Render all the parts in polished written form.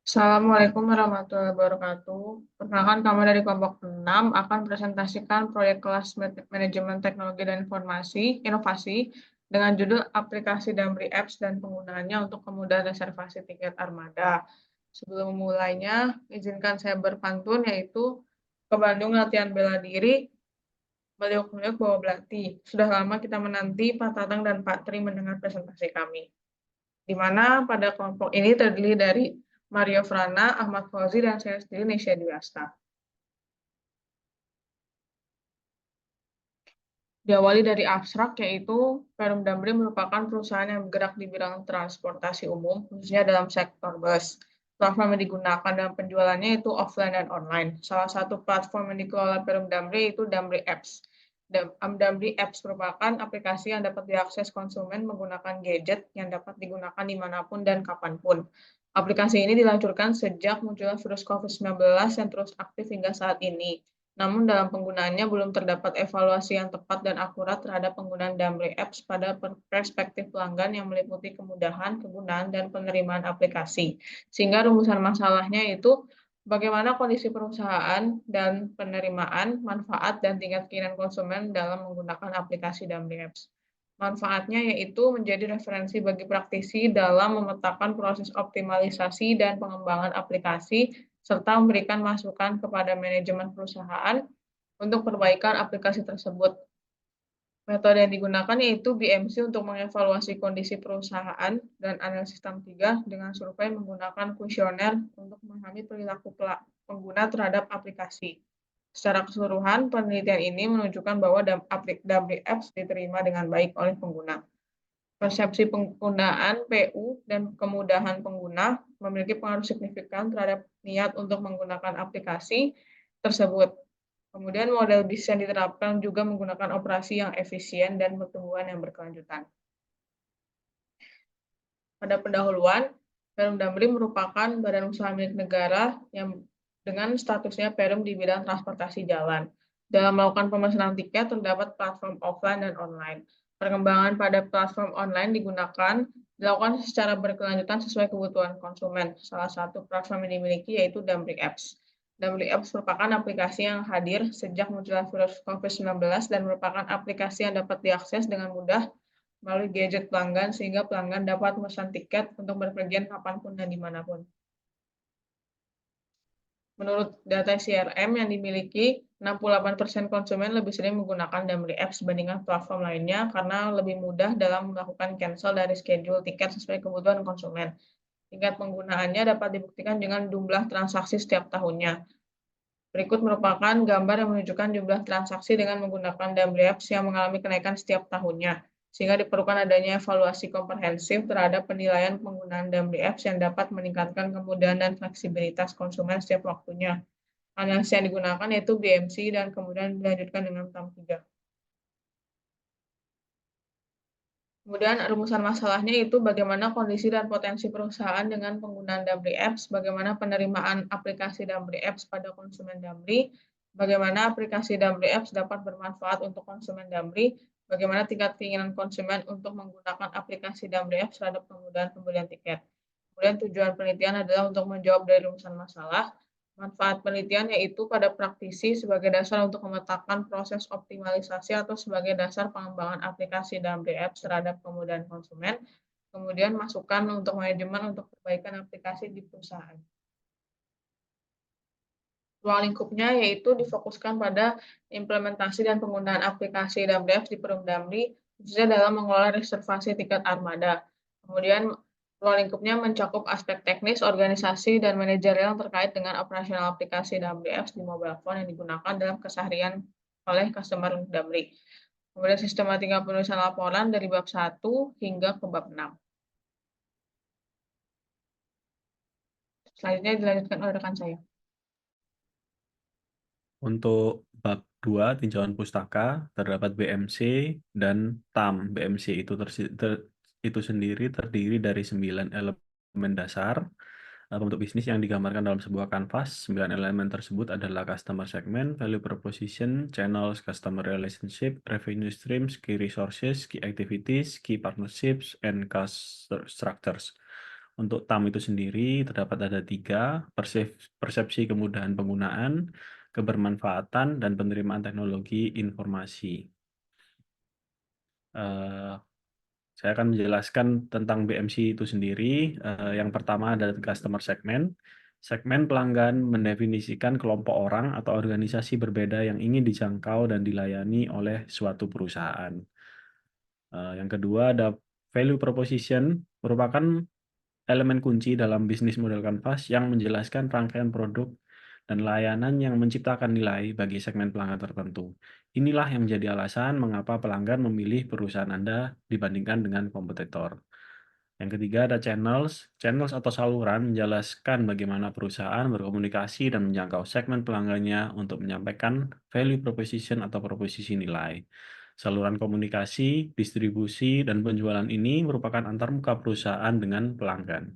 Assalamualaikum warahmatullahi wabarakatuh. Perkenalkan kami dari kelompok 6 akan presentasikan proyek kelas manajemen teknologi dan inovasi dengan judul aplikasi Damri Apps dan penggunaannya untuk kemudahan reservasi tiket armada. Sebelum memulainya, izinkan saya berpantun yaitu ke Bandung latihan bela diri, beliau-beliau bawa belati. Sudah lama kita menanti Pak Tatang dan Pak Tri mendengar presentasi kami, di mana pada kelompok ini terdiri dari Mario Frana, Ahmad Fauzi, dan saya sendiri Nesya Dwiasta. Diawali dari abstrak, yaitu Perum Damri merupakan perusahaan yang bergerak di bidang transportasi umum, khususnya dalam sektor bus. Platform yang digunakan dalam penjualannya itu offline dan online. Salah satu platform yang dikelola Perum Damri itu Damri Apps. Damri Apps merupakan aplikasi yang dapat diakses konsumen menggunakan gadget yang dapat digunakan dimanapun dan kapanpun. Aplikasi ini diluncurkan sejak munculnya virus COVID-19 yang terus aktif hingga saat ini. Namun dalam penggunaannya belum terdapat evaluasi yang tepat dan akurat terhadap penggunaan Damri Apps pada perspektif pelanggan yang meliputi kemudahan, kegunaan, dan penerimaan aplikasi. Sehingga rumusan masalahnya itu bagaimana kondisi perusahaan dan penerimaan, manfaat, dan tingkat keinginan konsumen dalam menggunakan aplikasi Damri Apps. Manfaatnya yaitu menjadi referensi bagi praktisi dalam memetakan proses optimalisasi dan pengembangan aplikasi serta memberikan masukan kepada manajemen perusahaan untuk perbaikan aplikasi tersebut. Metode yang digunakan yaitu BMC untuk mengevaluasi kondisi perusahaan dan analisis sistem 3 dengan survei menggunakan kuesioner untuk memahami perilaku pengguna terhadap aplikasi. Secara keseluruhan, penelitian ini menunjukkan bahwa Damri Apps diterima dengan baik oleh pengguna. Persepsi penggunaan PU dan kemudahan pengguna memiliki pengaruh signifikan terhadap niat untuk menggunakan aplikasi tersebut. Kemudian model bisnis yang diterapkan juga menggunakan operasi yang efisien dan pertumbuhan yang berkelanjutan. Pada pendahuluan, Perum Damri merupakan badan usaha milik negara yang dengan statusnya Perum di bidang transportasi jalan. Dalam melakukan pemesanan tiket terdapat platform offline dan online. Perkembangan pada platform online dilakukan secara berkelanjutan sesuai kebutuhan konsumen. Salah satu platform yang dimiliki yaitu Damri Apps. Damri Apps merupakan aplikasi yang hadir sejak munculnya virus COVID-19 dan merupakan aplikasi yang dapat diakses dengan mudah melalui gadget pelanggan sehingga pelanggan dapat memesan tiket untuk berpergian kapanpun dan dimanapun. Menurut data CRM yang dimiliki, 68% konsumen lebih sering menggunakan Damri Apps dibandingkan platform lainnya karena lebih mudah dalam melakukan cancel dari schedule tiket sesuai kebutuhan konsumen. Tingkat penggunaannya dapat dibuktikan dengan jumlah transaksi setiap tahunnya. Berikut merupakan gambar yang menunjukkan jumlah transaksi dengan menggunakan Damri Apps yang mengalami kenaikan setiap tahunnya, sehingga diperlukan adanya evaluasi komprehensif terhadap penilaian penggunaan Damri Apps yang dapat meningkatkan kemudahan dan fleksibilitas konsumen setiap waktunya. Analisis yang digunakan yaitu BMC dan kemudian dilanjutkan dengan TAM 3. Kemudian rumusan masalahnya itu bagaimana kondisi dan potensi perusahaan dengan penggunaan Damri Apps, bagaimana penerimaan aplikasi Damri Apps pada konsumen Damri, bagaimana aplikasi Damri Apps dapat bermanfaat untuk konsumen Damri, bagaimana tingkat keinginan konsumen untuk menggunakan aplikasi Damri Apps terhadap kemudahan pembelian tiket. Kemudian tujuan penelitian adalah untuk menjawab dari rumusan masalah. Manfaat penelitian yaitu pada praktisi sebagai dasar untuk memetakan proses optimalisasi atau sebagai dasar pengembangan aplikasi dalam apps terhadap kemudahan konsumen. Kemudian masukan untuk manajemen untuk perbaikan aplikasi di perusahaan. Ruang lingkupnya yaitu difokuskan pada implementasi dan penggunaan aplikasi Damri Apps di Perum Damri, khususnya dalam mengelola reservasi tiket armada. Kemudian ruang lingkupnya mencakup aspek teknis, organisasi, dan manajerial terkait dengan operasional aplikasi Damri Apps di mobile phone yang digunakan dalam keseharian oleh customer Damri. Kemudian sistematika penulisan laporan dari bab 1 hingga ke bab 6. Selanjutnya dilanjutkan oleh rekan saya. Untuk bab 2 tinjauan pustaka terdapat BMC dan TAM. BMC itu sendiri terdiri dari 9 elemen dasar bentuk bisnis yang digambarkan dalam sebuah kanvas. 9 elemen tersebut adalah customer segment, value proposition, channels, customer relationship, revenue streams, key resources, key activities, key partnerships, and cost structures. Untuk TAM itu sendiri terdapat ada 3, persepsi kemudahan penggunaan, kebermanfaatan, dan penerimaan teknologi informasi. Eh, Saya akan menjelaskan tentang BMC itu sendiri. Yang pertama adalah customer segment. Segmen pelanggan mendefinisikan kelompok orang atau organisasi berbeda yang ingin dijangkau dan dilayani oleh suatu perusahaan. Yang kedua ada value proposition, merupakan elemen kunci dalam bisnis model Canvas yang menjelaskan rangkaian produk dan layanan yang menciptakan nilai bagi segmen pelanggan tertentu. Inilah yang menjadi alasan mengapa pelanggan memilih perusahaan Anda dibandingkan dengan kompetitor. Yang ketiga ada channels. Channels atau saluran menjelaskan bagaimana perusahaan berkomunikasi dan menjangkau segmen pelanggannya untuk menyampaikan value proposition atau proposisi nilai. Saluran komunikasi, distribusi, dan penjualan ini merupakan antarmuka perusahaan dengan pelanggan.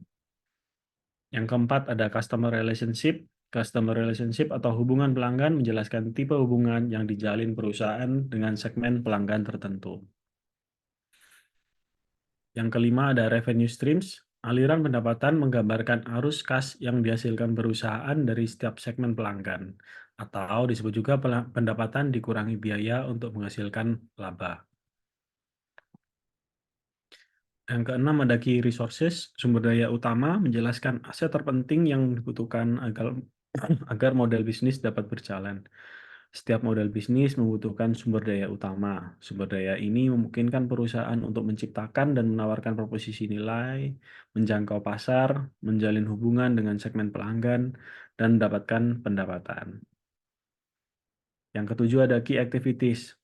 Yang keempat ada customer relationship. Customer relationship atau hubungan pelanggan menjelaskan tipe hubungan yang dijalin perusahaan dengan segmen pelanggan tertentu. Yang kelima ada revenue streams. Aliran pendapatan menggambarkan arus kas yang dihasilkan perusahaan dari setiap segmen pelanggan, atau disebut juga pendapatan dikurangi biaya untuk menghasilkan laba. Yang keenam ada key resources, sumber daya utama menjelaskan aset terpenting yang dibutuhkan agar model bisnis dapat berjalan. Setiap model bisnis membutuhkan sumber daya utama. Sumber daya ini memungkinkan perusahaan untuk menciptakan dan menawarkan proposisi nilai, menjangkau pasar, menjalin hubungan dengan segmen pelanggan, dan mendapatkan pendapatan. Yang ketujuh ada key activities,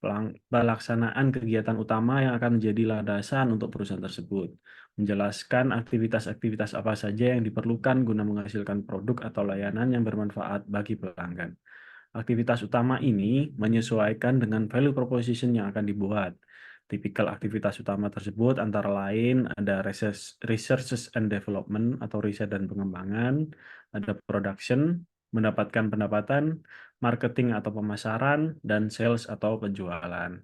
pelaksanaan kegiatan utama yang akan menjadi landasan untuk perusahaan tersebut. Menjelaskan aktivitas-aktivitas apa saja yang diperlukan guna menghasilkan produk atau layanan yang bermanfaat bagi pelanggan. Aktivitas utama ini menyesuaikan dengan value proposition yang akan dibuat. Tipikal aktivitas utama tersebut antara lain ada research and development atau riset dan pengembangan, ada production, mendapatkan pendapatan, marketing atau pemasaran, dan sales atau penjualan.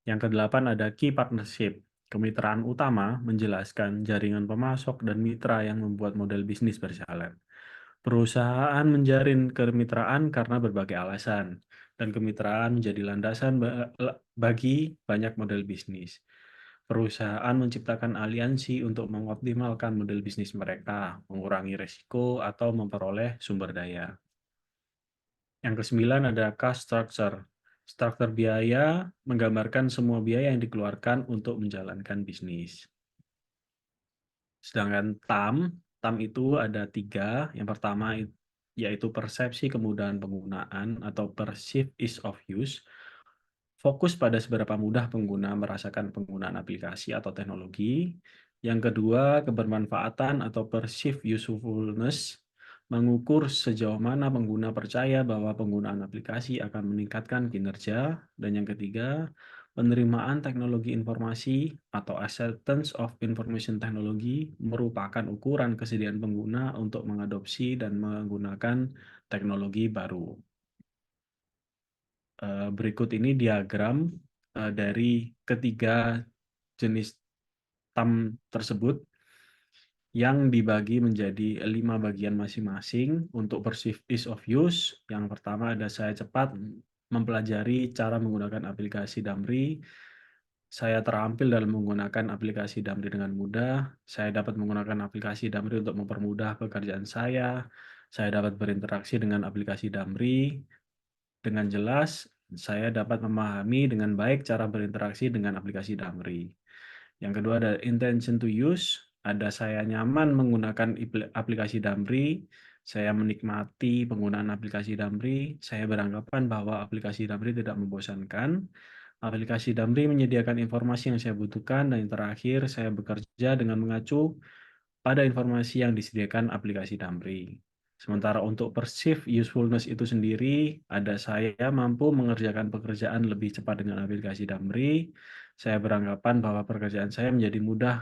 Yang kedelapan ada key partnership. Kemitraan utama menjelaskan jaringan pemasok dan mitra yang membuat model bisnis berjalan. Perusahaan menjalin kemitraan karena berbagai alasan, dan kemitraan menjadi landasan bagi banyak model bisnis. Perusahaan menciptakan aliansi untuk mengoptimalkan model bisnis mereka, mengurangi risiko, atau memperoleh sumber daya. Yang kesembilan ada cost structure. Struktur biaya menggambarkan semua biaya yang dikeluarkan untuk menjalankan bisnis. Sedangkan TAM itu ada 3. Yang pertama yaitu persepsi kemudahan penggunaan atau perceived ease of use. Fokus pada seberapa mudah pengguna merasakan penggunaan aplikasi atau teknologi. Yang kedua, kebermanfaatan atau perceived usefulness, mengukur sejauh mana pengguna percaya bahwa penggunaan aplikasi akan meningkatkan kinerja. Dan yang ketiga, penerimaan teknologi informasi atau acceptance of information technology merupakan ukuran kesediaan pengguna untuk mengadopsi dan menggunakan teknologi baru. Berikut ini diagram dari ketiga jenis TAM tersebut yang dibagi menjadi 5 bagian masing-masing untuk perceived ease of use. Yang pertama ada saya cepat mempelajari cara menggunakan aplikasi Damri. Saya terampil dalam menggunakan aplikasi Damri dengan mudah. Saya dapat menggunakan aplikasi Damri untuk mempermudah pekerjaan saya. Saya dapat berinteraksi dengan aplikasi Damri dengan jelas. Saya dapat memahami dengan baik cara berinteraksi dengan aplikasi Damri. Yang kedua ada intention to use. Ada saya nyaman menggunakan aplikasi Damri. Saya menikmati penggunaan aplikasi Damri. Saya beranggapan bahwa aplikasi Damri tidak membosankan. Aplikasi Damri menyediakan informasi yang saya butuhkan. Dan yang terakhir, saya bekerja dengan mengacu pada informasi yang disediakan aplikasi Damri. Sementara untuk perceived usefulness itu sendiri, ada saya mampu mengerjakan pekerjaan lebih cepat dengan aplikasi Damri. Saya beranggapan bahwa pekerjaan saya menjadi mudah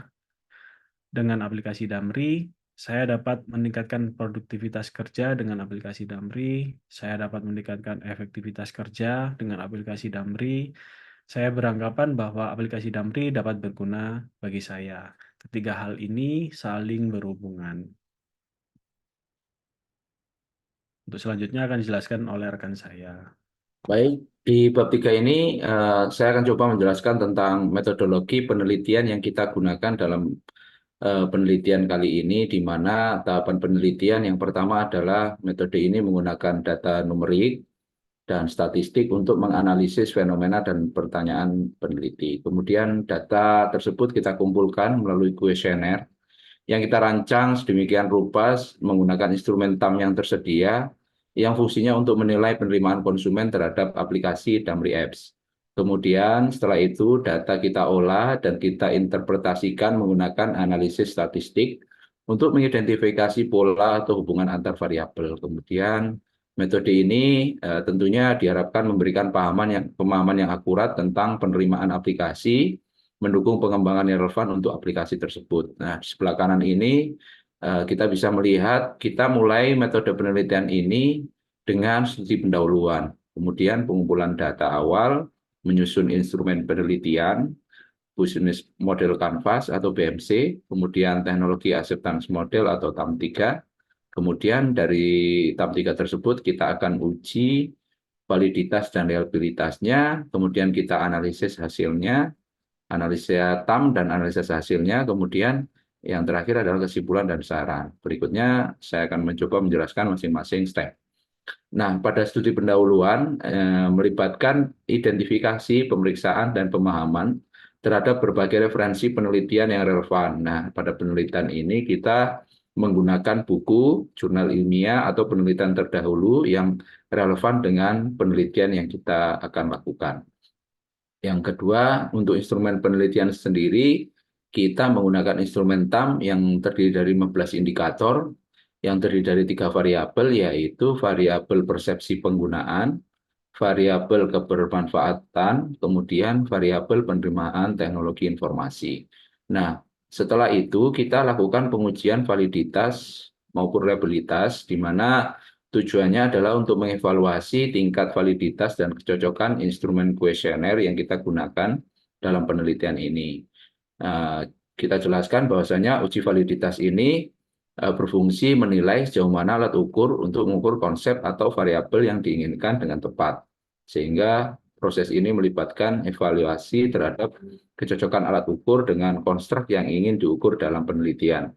dengan aplikasi Damri. Saya dapat meningkatkan produktivitas kerja dengan aplikasi Damri. Saya dapat meningkatkan efektivitas kerja dengan aplikasi Damri. Saya beranggapan bahwa aplikasi Damri dapat berguna bagi saya. Ketiga hal ini saling berhubungan. Untuk selanjutnya akan dijelaskan oleh rekan saya. Baik, di bab 3 ini saya akan coba menjelaskan tentang metodologi penelitian yang kita gunakan dalam penelitian kali ini, di mana tahapan penelitian yang pertama adalah metode ini menggunakan data numerik dan statistik untuk menganalisis fenomena dan pertanyaan peneliti. Kemudian data tersebut kita kumpulkan melalui kuesioner yang kita rancang sedemikian rupa menggunakan instrumen TAM yang tersedia yang fungsinya untuk menilai penerimaan konsumen terhadap aplikasi Damri Apps. Kemudian setelah itu data kita olah dan kita interpretasikan menggunakan analisis statistik untuk mengidentifikasi pola atau hubungan antar variabel. Kemudian metode ini tentunya diharapkan memberikan pemahaman yang akurat tentang penerimaan aplikasi, mendukung pengembangan yang relevan untuk aplikasi tersebut. Nah, di sebelah kanan ini kita bisa melihat kita mulai metode penelitian ini dengan studi pendahuluan, kemudian pengumpulan data awal, menyusun instrumen penelitian, Business Model Canvas atau BMC, kemudian teknologi acceptance model atau TAM3. Kemudian dari TAM3 tersebut kita akan uji validitas dan reliabilitasnya, kemudian kita analisis hasilnya, analisa TAM dan analisa hasilnya, kemudian yang terakhir adalah kesimpulan dan saran. Berikutnya saya akan mencoba menjelaskan masing-masing step. Nah, pada studi pendahuluan melibatkan identifikasi, pemeriksaan, dan pemahaman terhadap berbagai referensi penelitian yang relevan. Nah, pada penelitian ini kita menggunakan buku, jurnal ilmiah, atau penelitian terdahulu yang relevan dengan penelitian yang kita akan lakukan. Yang kedua, untuk instrumen penelitian sendiri, kita menggunakan instrumen TAM yang terdiri dari 15 indikator, yang terdiri dari 3 variabel, yaitu variabel persepsi penggunaan, variabel kebermanfaatan, kemudian variabel penerimaan teknologi informasi. Nah, setelah itu kita lakukan pengujian validitas maupun reliabilitas, di mana tujuannya adalah untuk mengevaluasi tingkat validitas dan kecocokan instrumen kuesioner yang kita gunakan dalam penelitian ini. Kita jelaskan bahwasanya uji validitas ini berfungsi menilai sejauh mana alat ukur untuk mengukur konsep atau variabel yang diinginkan dengan tepat. Sehingga proses ini melibatkan evaluasi terhadap kecocokan alat ukur dengan konstruk yang ingin diukur dalam penelitian.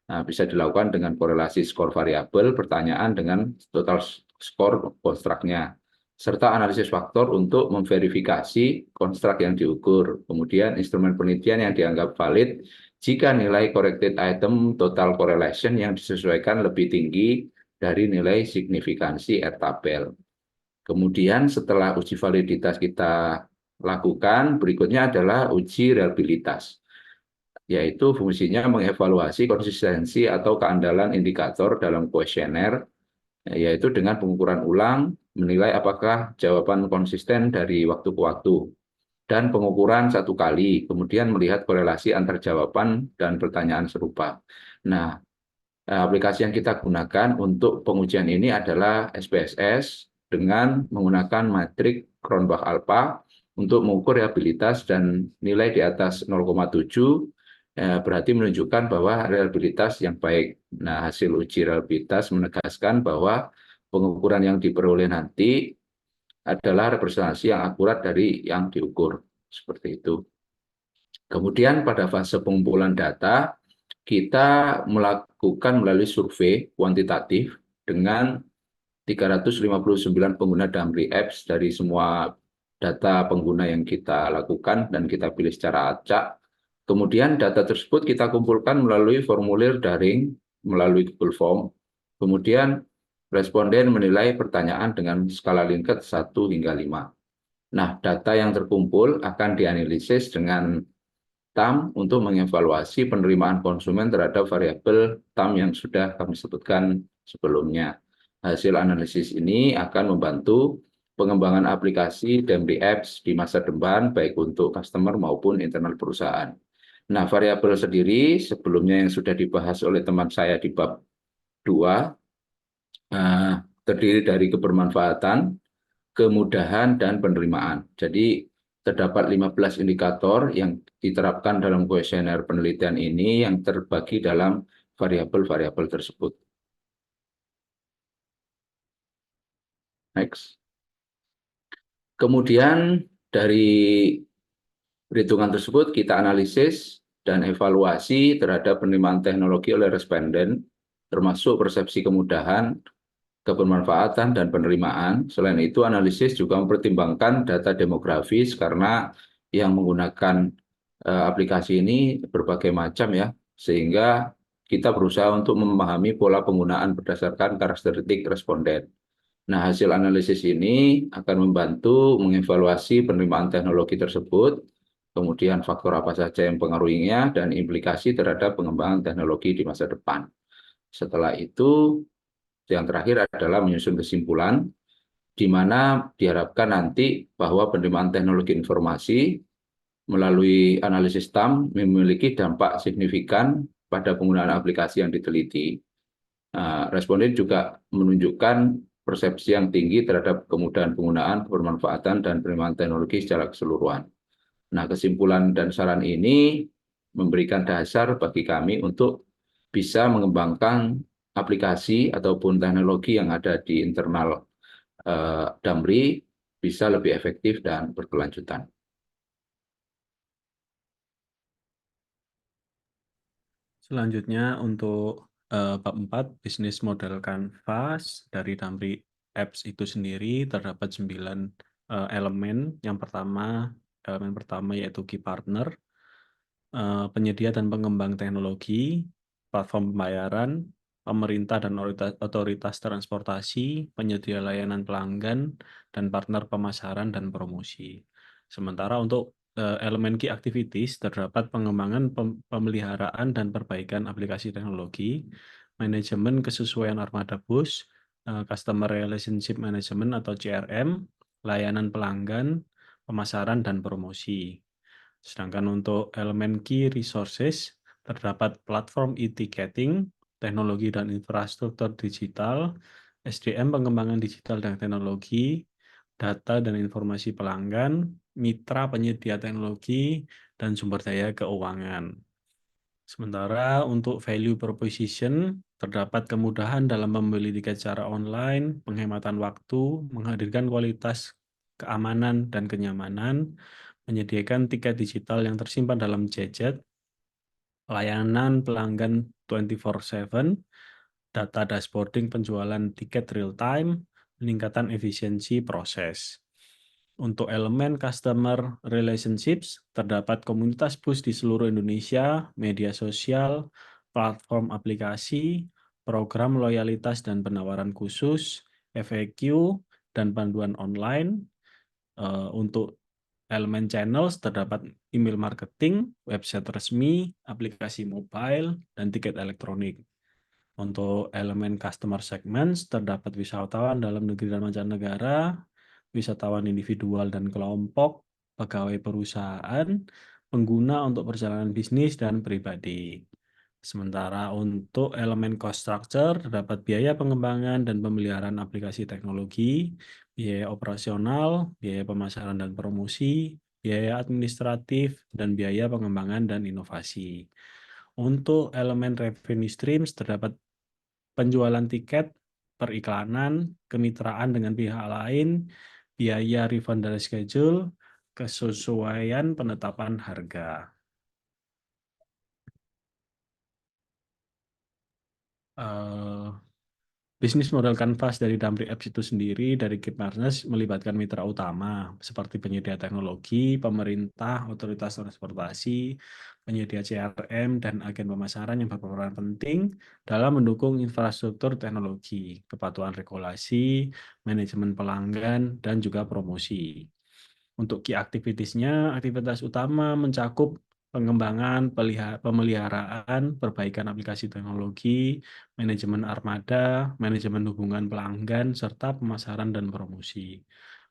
Nah, bisa dilakukan dengan korelasi skor variabel pertanyaan dengan total skor konstruknya, serta analisis faktor untuk memverifikasi konstruk yang diukur. Kemudian instrumen penelitian yang dianggap valid jika nilai corrected item total correlation yang disesuaikan lebih tinggi dari nilai signifikansi R-tabel. Kemudian setelah uji validitas kita lakukan, berikutnya adalah uji reliabilitas, yaitu fungsinya mengevaluasi konsistensi atau keandalan indikator dalam kuesioner, yaitu dengan pengukuran ulang, menilai apakah jawaban konsisten dari waktu ke waktu, dan pengukuran 1 kali, kemudian melihat korelasi antar jawaban dan pertanyaan serupa. Nah, aplikasi yang kita gunakan untuk pengujian ini adalah SPSS dengan menggunakan matrik Cronbach-Alpha untuk mengukur reliabilitas, dan nilai di atas 0,7 berarti menunjukkan bahwa reliabilitas yang baik. Nah, hasil uji reliabilitas menegaskan bahwa pengukuran yang diperoleh nanti adalah representasi yang akurat dari yang diukur. Seperti itu. Kemudian pada fase pengumpulan data, kita melakukan melalui survei kuantitatif dengan 359 pengguna Damri Apps dari semua data pengguna yang kita lakukan dan kita pilih secara acak. Kemudian data tersebut kita kumpulkan melalui formulir daring, melalui Google Form. Kemudian responden menilai pertanyaan dengan skala Likert 1 hingga 5. Nah, data yang terkumpul akan dianalisis dengan TAM untuk mengevaluasi penerimaan konsumen terhadap variabel TAM yang sudah kami sebutkan sebelumnya. Hasil analisis ini akan membantu pengembangan aplikasi Damri Apps di masa depan, baik untuk customer maupun internal perusahaan. Nah, variabel sendiri sebelumnya yang sudah dibahas oleh teman saya di bab 2, terdiri dari kebermanfaatan, kemudahan, dan penerimaan. Jadi terdapat 15 indikator yang diterapkan dalam kuesioner penelitian ini yang terbagi dalam variabel-variabel tersebut. Next. Kemudian dari perhitungan tersebut kita analisis dan evaluasi terhadap penerimaan teknologi oleh responden, termasuk persepsi kemudahan, kebermanfaatan, dan penerimaan. Selain itu, analisis juga mempertimbangkan data demografis karena yang menggunakan aplikasi ini berbagai macam ya, sehingga kita berusaha untuk memahami pola penggunaan berdasarkan karakteristik responden. Nah, hasil analisis ini akan membantu mengevaluasi penerimaan teknologi tersebut, kemudian faktor apa saja yang mempengaruhinya, dan implikasi terhadap pengembangan teknologi di masa depan. Setelah itu, yang terakhir adalah menyusun kesimpulan, di mana diharapkan nanti bahwa penerimaan teknologi informasi melalui analisis TAM memiliki dampak signifikan pada penggunaan aplikasi yang diteliti. Responden juga menunjukkan persepsi yang tinggi terhadap kemudahan penggunaan, kebermanfaatan, dan penerimaan teknologi secara keseluruhan. Nah, kesimpulan dan saran ini memberikan dasar bagi kami untuk bisa mengembangkan aplikasi ataupun teknologi yang ada di internal Damri bisa lebih efektif dan berkelanjutan. Selanjutnya untuk bab 4, bisnis model kanvas dari Damri Apps itu sendiri terdapat 9 elemen. Elemen pertama yaitu key partner, penyedia dan pengembang teknologi, platform pembayaran, pemerintah dan otoritas transportasi, penyedia layanan pelanggan, dan partner pemasaran dan promosi. Sementara untuk elemen key activities terdapat pengembangan, pemeliharaan, dan perbaikan aplikasi teknologi, manajemen kesesuaian armada bus, customer relationship management atau CRM, layanan pelanggan, pemasaran, dan promosi. Sedangkan untuk elemen key resources terdapat platform e-ticketing, teknologi dan infrastruktur digital, SDM pengembangan digital dan teknologi, data dan informasi pelanggan, mitra penyedia teknologi, dan sumber daya keuangan. Sementara untuk value proposition, terdapat kemudahan dalam membeli tiket secara online, penghematan waktu, menghadirkan kualitas keamanan dan kenyamanan, menyediakan tiket digital yang tersimpan dalam gadget, layanan pelanggan 24/7, data dashboarding penjualan tiket real time, peningkatan efisiensi proses. Untuk elemen customer relationships, terdapat komunitas bus di seluruh Indonesia, media sosial, platform aplikasi, program loyalitas dan penawaran khusus, FAQ, dan panduan online. Untuk elemen channels terdapat email marketing, website resmi, aplikasi mobile, dan tiket elektronik. Untuk elemen customer segments terdapat wisatawan dalam negeri dan mancanegara, wisatawan individual dan kelompok, pegawai perusahaan, pengguna untuk perjalanan bisnis dan pribadi. Sementara untuk elemen cost structure terdapat biaya pengembangan dan pemeliharaan aplikasi teknologi, biaya operasional, biaya pemasaran dan promosi, biaya administratif, dan biaya pengembangan dan inovasi. Untuk elemen revenue streams terdapat penjualan tiket, periklanan, kemitraan dengan pihak lain, biaya refund dari schedule, kesesuaian penetapan harga. Bisnis model kanvas dari Damri Apps itu sendiri dari key partners melibatkan mitra utama seperti penyedia teknologi, pemerintah, otoritas transportasi, penyedia CRM, dan agen pemasaran yang berperan penting dalam mendukung infrastruktur teknologi, kepatuhan regulasi, manajemen pelanggan, dan juga promosi. Untuk key activities-nya, aktivitas utama mencakup pengembangan, pemeliharaan, perbaikan aplikasi teknologi, manajemen armada, manajemen hubungan pelanggan, serta pemasaran dan promosi.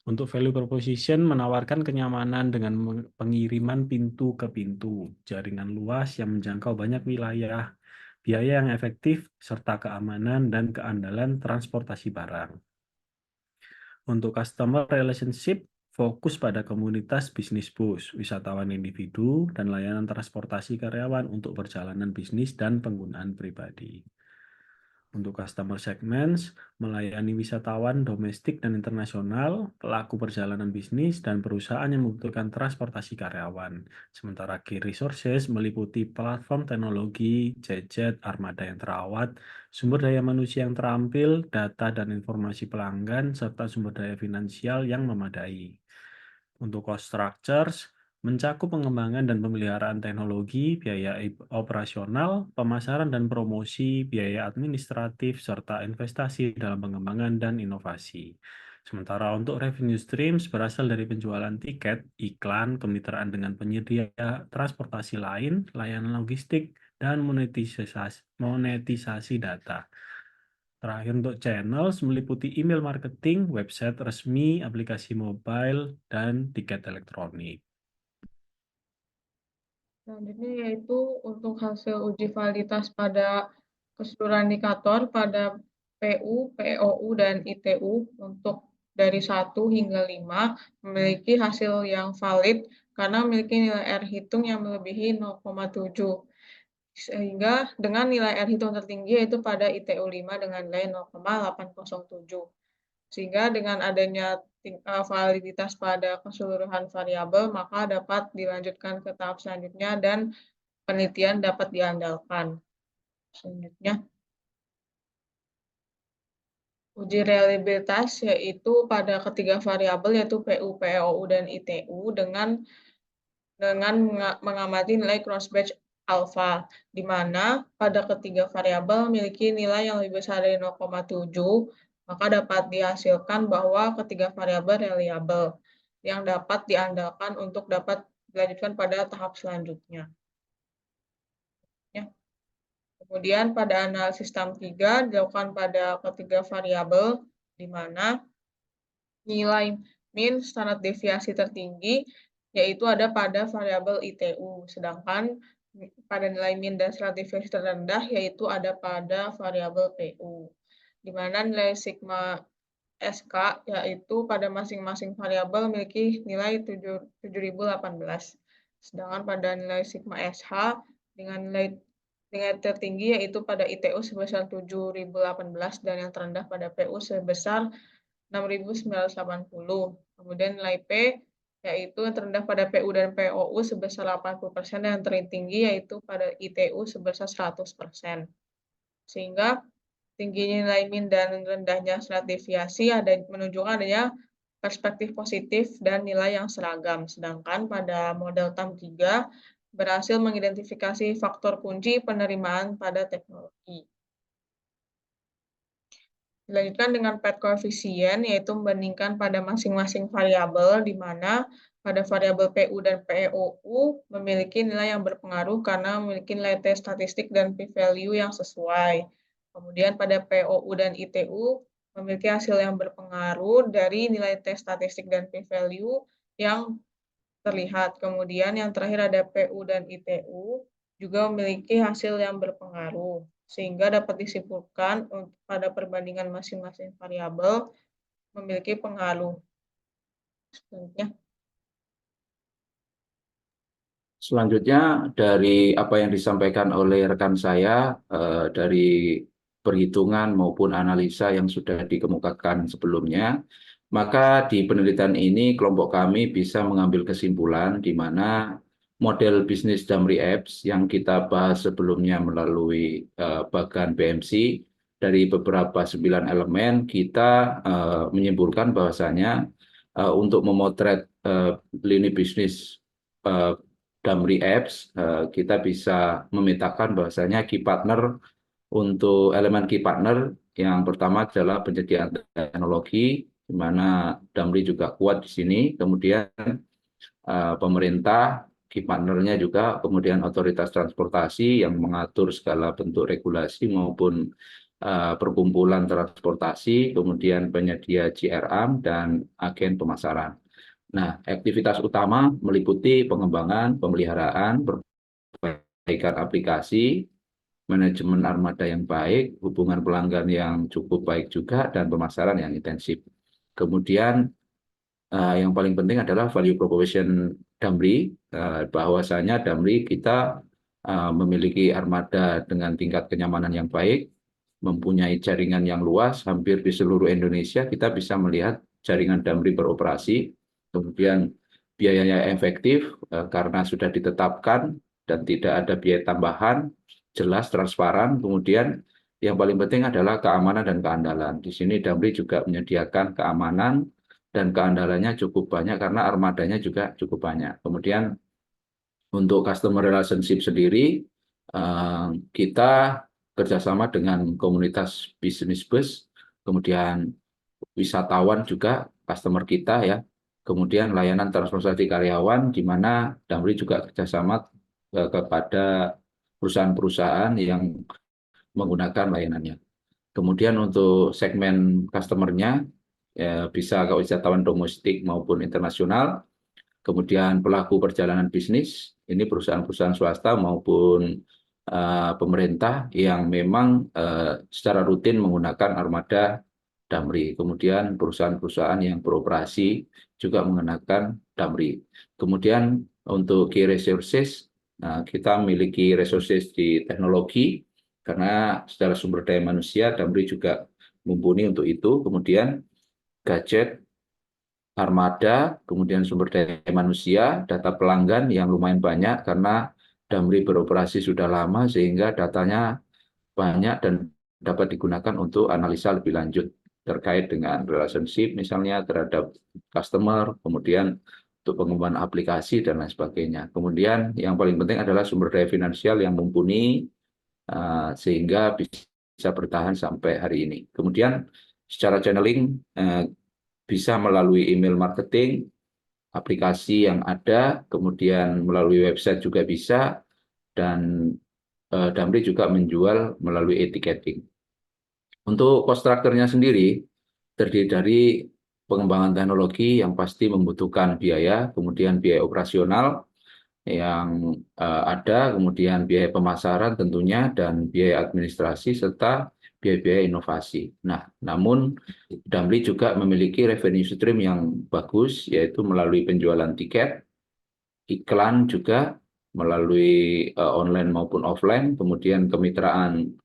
Untuk value proposition menawarkan kenyamanan dengan pengiriman pintu ke pintu, jaringan luas yang menjangkau banyak wilayah, biaya yang efektif, serta keamanan dan keandalan transportasi barang. Untuk customer relationship, fokus pada komunitas bisnis bus, wisatawan individu, dan layanan transportasi karyawan untuk perjalanan bisnis dan penggunaan pribadi. Untuk customer segments, melayani wisatawan domestik dan internasional, pelaku perjalanan bisnis, dan perusahaan yang membutuhkan transportasi karyawan. Sementara key resources meliputi platform teknologi, jet, armada yang terawat, sumber daya manusia yang terampil, data dan informasi pelanggan, serta sumber daya finansial yang memadai. Untuk cost structures, mencakup pengembangan dan pemeliharaan teknologi, biaya operasional, pemasaran dan promosi, biaya administratif, serta investasi dalam pengembangan dan inovasi. Sementara untuk revenue streams berasal dari penjualan tiket, iklan, kemitraan dengan penyedia transportasi lain, layanan logistik, dan monetisasi data. Terakhir untuk channels meliputi email marketing, website resmi, aplikasi mobile, dan tiket elektronik. Selanjutnya yaitu untuk hasil uji validitas pada keseluruhan indikator pada PU, POU, dan ITU untuk dari 1 hingga 5 memiliki hasil yang valid karena memiliki nilai R hitung yang melebihi 0,7. Sehingga dengan nilai R hitung tertinggi yaitu pada ITU 5 dengan nilai 0,807. Sehingga dengan adanya validitas pada keseluruhan variabel, maka dapat dilanjutkan ke tahap selanjutnya dan penelitian dapat diandalkan. Selanjutnya, uji reliabilitas yaitu pada ketiga variabel yaitu PU, POU, dan ITU dengan mengamati nilai crossbatch alpha, di mana pada ketiga variabel memiliki nilai yang lebih besar dari 0,7, maka dapat dihasilkan bahwa ketiga variabel reliable yang dapat diandalkan untuk dapat dilanjutkan pada tahap selanjutnya. Ya. Kemudian pada analisis TAM 3 dilakukan pada ketiga variabel, di mana nilai min standar deviasi tertinggi yaitu ada pada variabel ITU, sedangkan pada nilai min dan standar deviasi terendah yaitu ada pada variabel PU, di mana nilai sigma SK yaitu pada masing-masing variabel memiliki nilai 7018, sedangkan pada nilai sigma SH dengan nilai tertinggi yaitu pada ITU sebesar 7018 dan yang terendah pada PU sebesar 6.980. Kemudian nilai P yaitu yang terendah pada PU dan POU sebesar 80% dan yang tertinggi yaitu pada ITU sebesar 100%. Sehingga tingginya nilai min dan rendahnya standar deviasi menunjukkan adanya perspektif positif dan nilai yang seragam. Sedangkan pada model TAM 3 berhasil mengidentifikasi faktor kunci penerimaan pada teknologi. Dilanjutkan dengan PET koefisien, yaitu membandingkan pada masing-masing variabel, di mana pada variabel PU dan POU memiliki nilai yang berpengaruh karena memiliki nilai T statistik dan p-value yang sesuai. Kemudian pada POU dan ITU memiliki hasil yang berpengaruh dari nilai T statistik dan p-value yang terlihat. Kemudian yang terakhir ada PU dan ITU juga memiliki hasil yang berpengaruh, sehingga dapat disimpulkan pada perbandingan masing-masing variabel memiliki pengaruh. Selanjutnya dari apa yang disampaikan oleh rekan saya dari perhitungan maupun analisa yang sudah dikemukakan sebelumnya, maka di penelitian ini kelompok kami bisa mengambil kesimpulan di mana model bisnis Damri Apps yang kita bahas sebelumnya melalui bagan BMC dari beberapa 9 elemen, kita menyimpulkan bahwasanya untuk memotret lini bisnis Damri Apps, kita bisa memetakan bahwasanya key partner untuk elemen key partner yang pertama adalah penyediaan teknologi, di mana Damri juga kuat di sini. Kemudian pemerintah, key partnernya juga, kemudian otoritas transportasi yang mengatur segala bentuk regulasi maupun perkumpulan transportasi, kemudian penyedia JRM dan agen pemasaran. Nah, aktivitas utama meliputi pengembangan, pemeliharaan, perbaikan aplikasi, manajemen armada yang baik, hubungan pelanggan yang cukup baik juga, dan pemasaran yang intensif. Kemudian Yang paling penting adalah value proposition Damri, bahwasanya Damri kita memiliki armada dengan tingkat kenyamanan yang baik, mempunyai jaringan yang luas, hampir di seluruh Indonesia kita bisa melihat jaringan Damri beroperasi, kemudian biayanya efektif karena sudah ditetapkan dan tidak ada biaya tambahan, jelas, transparan, kemudian yang paling penting adalah keamanan dan keandalan. Di sini Damri juga menyediakan keamanan dan keandalannya cukup banyak karena armadanya juga cukup banyak. Kemudian untuk customer relationship sendiri, kita kerjasama dengan komunitas bisnis bus, kemudian wisatawan juga customer kita ya, kemudian layanan transportasi karyawan, di mana Damri juga kerjasama kepada perusahaan-perusahaan yang menggunakan layanannya. Kemudian untuk segmen customer-nya, bisa ke wisatawan domestik maupun internasional, kemudian pelaku perjalanan bisnis, ini perusahaan-perusahaan swasta maupun pemerintah yang memang secara rutin menggunakan armada Damri. Kemudian perusahaan-perusahaan yang beroperasi juga menggunakan Damri. Kemudian untuk key resources, kita memiliki resources di teknologi, karena secara sumber daya manusia Damri juga mumpuni untuk itu. Kemudian gadget, armada, kemudian sumber daya manusia, data pelanggan yang lumayan banyak karena Damri beroperasi sudah lama sehingga datanya banyak dan dapat digunakan untuk analisa lebih lanjut terkait dengan relationship misalnya terhadap customer, kemudian untuk pengembangan aplikasi dan lain sebagainya. Kemudian yang paling penting adalah sumber daya finansial yang mumpuni sehingga bisa bertahan sampai hari ini. Kemudian secara channeling bisa melalui email marketing, aplikasi yang ada, kemudian melalui website juga bisa, dan Damri juga menjual melalui e-ticketing. Untuk cost structure-nya sendiri terdiri dari pengembangan teknologi yang pasti membutuhkan biaya, kemudian biaya operasional yang ada, kemudian biaya pemasaran tentunya, dan biaya administrasi, serta biaya-biaya inovasi. Nah, namun Damri juga memiliki revenue stream yang bagus, yaitu melalui penjualan tiket, iklan juga, melalui online maupun offline, kemudian kemitraan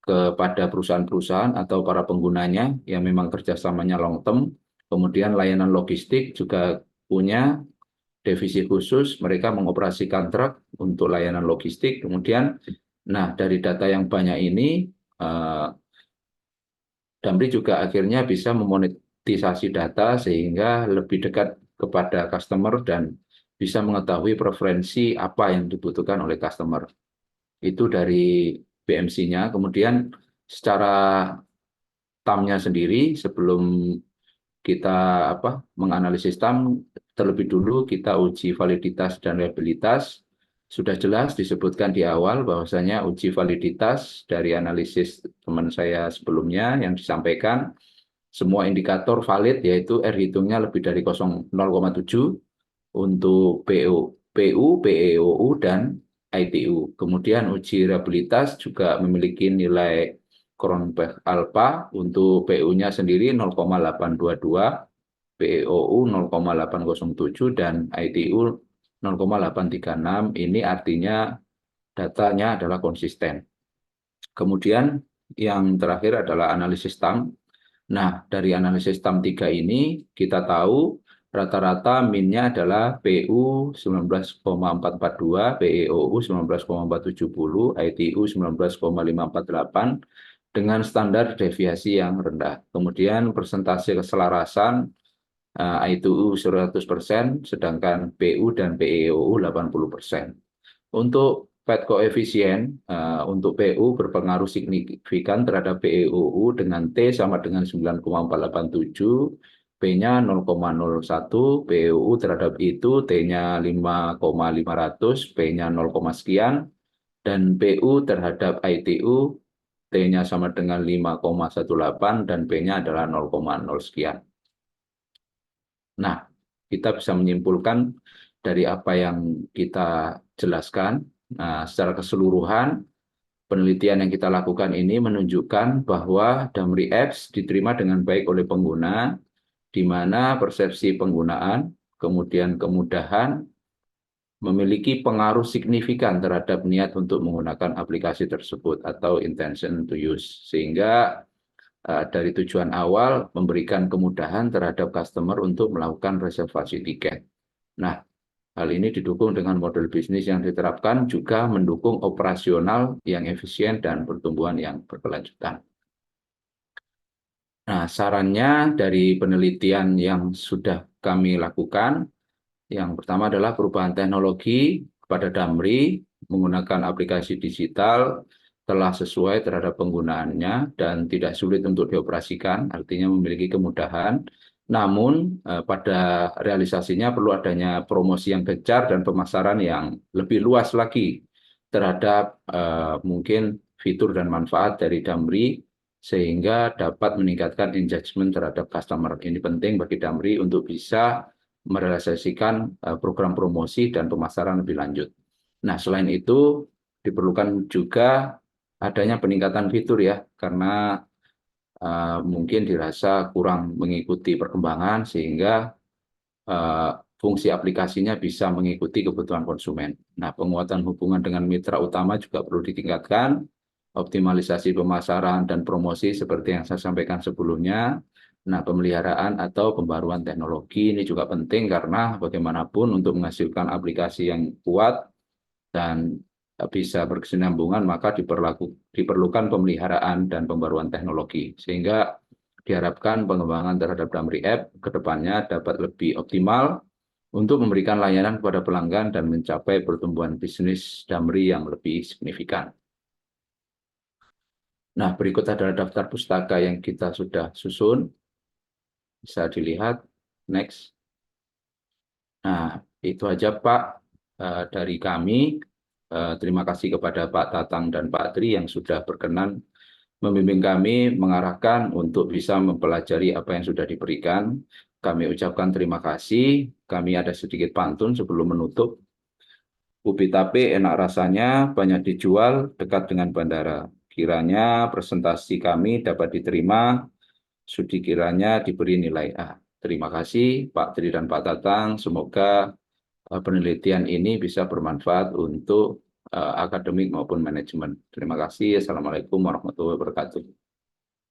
kepada perusahaan-perusahaan atau para penggunanya yang memang kerjasamanya long term, kemudian layanan logistik juga punya divisi khusus, mereka mengoperasikan truk untuk layanan logistik. Kemudian, nah dari data yang banyak ini, Damri juga akhirnya bisa memonetisasi data sehingga lebih dekat kepada customer dan bisa mengetahui preferensi apa yang dibutuhkan oleh customer. Itu dari BMC-nya. Kemudian secara TAM-nya sendiri, sebelum kita menganalisis TAM, terlebih dulu kita uji validitas dan reliabilitas. Sudah jelas disebutkan di awal bahwasanya uji validitas dari analisis teman saya sebelumnya yang disampaikan, semua indikator valid, yaitu R hitungnya lebih dari 0,7 untuk PU, PEOU, dan ITU. Kemudian uji reliabilitas juga memiliki nilai Cronbach alpha, untuk PU-nya sendiri 0,822, PEOU 0,807, dan ITU 0,836. Ini artinya datanya adalah konsisten. Kemudian yang terakhir adalah analisis TAM. Nah, dari analisis TAM 3 ini kita tahu rata-rata min-nya adalah PU 19,442, PEOU 19,470, ITU 19,548 dengan standar deviasi yang rendah. Kemudian persentase keselarasan ITU 100%, sedangkan PU dan PEOU 80%. Untuk PET koefisien untuk PU berpengaruh signifikan terhadap PEOU dengan T sama dengan 9,487, P-nya 0,01, PEOU terhadap itu T-nya 5,500, P-nya 0, sekian, dan PU terhadap ITU T-nya sama dengan 5,18 dan P-nya adalah 0,0 sekian. Nah, kita bisa menyimpulkan dari apa yang kita jelaskan, secara keseluruhan penelitian yang kita lakukan ini menunjukkan bahwa Damri Apps diterima dengan baik oleh pengguna di mana persepsi penggunaan, kemudian kemudahan, memiliki pengaruh signifikan terhadap niat untuk menggunakan aplikasi tersebut atau intention to use. Sehingga dari tujuan awal memberikan kemudahan terhadap customer untuk melakukan reservasi tiket. Nah, hal ini didukung dengan model bisnis yang diterapkan juga mendukung operasional yang efisien dan pertumbuhan yang berkelanjutan. Nah, sarannya dari penelitian yang sudah kami lakukan, yang pertama adalah perubahan teknologi kepada Damri menggunakan aplikasi digital telah sesuai terhadap penggunaannya dan tidak sulit untuk dioperasikan, artinya memiliki kemudahan. Namun pada realisasinya perlu adanya promosi yang gencar dan pemasaran yang lebih luas lagi terhadap mungkin fitur dan manfaat dari Damri sehingga dapat meningkatkan engagement terhadap customer. Ini penting bagi Damri untuk bisa merealisasikan program promosi dan pemasaran lebih lanjut. Nah, selain itu diperlukan juga adanya peningkatan fitur ya, karena mungkin dirasa kurang mengikuti perkembangan sehingga fungsi aplikasinya bisa mengikuti kebutuhan konsumen. Nah, penguatan hubungan dengan mitra utama juga perlu ditingkatkan, optimalisasi pemasaran dan promosi seperti yang saya sampaikan sebelumnya. Nah, pemeliharaan atau pembaruan teknologi ini juga penting karena bagaimanapun untuk menghasilkan aplikasi yang kuat dan bisa berkesinambungan maka diperlukan pemeliharaan dan pembaruan teknologi. Sehingga diharapkan pengembangan terhadap Damri App ke depannya dapat lebih optimal untuk memberikan layanan kepada pelanggan dan mencapai pertumbuhan bisnis Damri yang lebih signifikan. Nah, berikut adalah daftar pustaka yang kita sudah susun. Bisa dilihat, next. Nah, itu aja Pak dari kami. Terima kasih kepada Pak Tatang dan Pak Tri yang sudah berkenan membimbing kami, mengarahkan untuk bisa mempelajari apa yang sudah diberikan. Kami ucapkan terima kasih. Kami ada sedikit pantun sebelum menutup. Ubi tape enak rasanya, banyak dijual, dekat dengan bandara. Kiranya presentasi kami dapat diterima, sudi kiranya diberi nilai A. Terima kasih Pak Tri dan Pak Tatang. Semoga penelitian ini bisa bermanfaat untuk akademik maupun manajemen. Terima kasih. Assalamualaikum warahmatullahi wabarakatuh.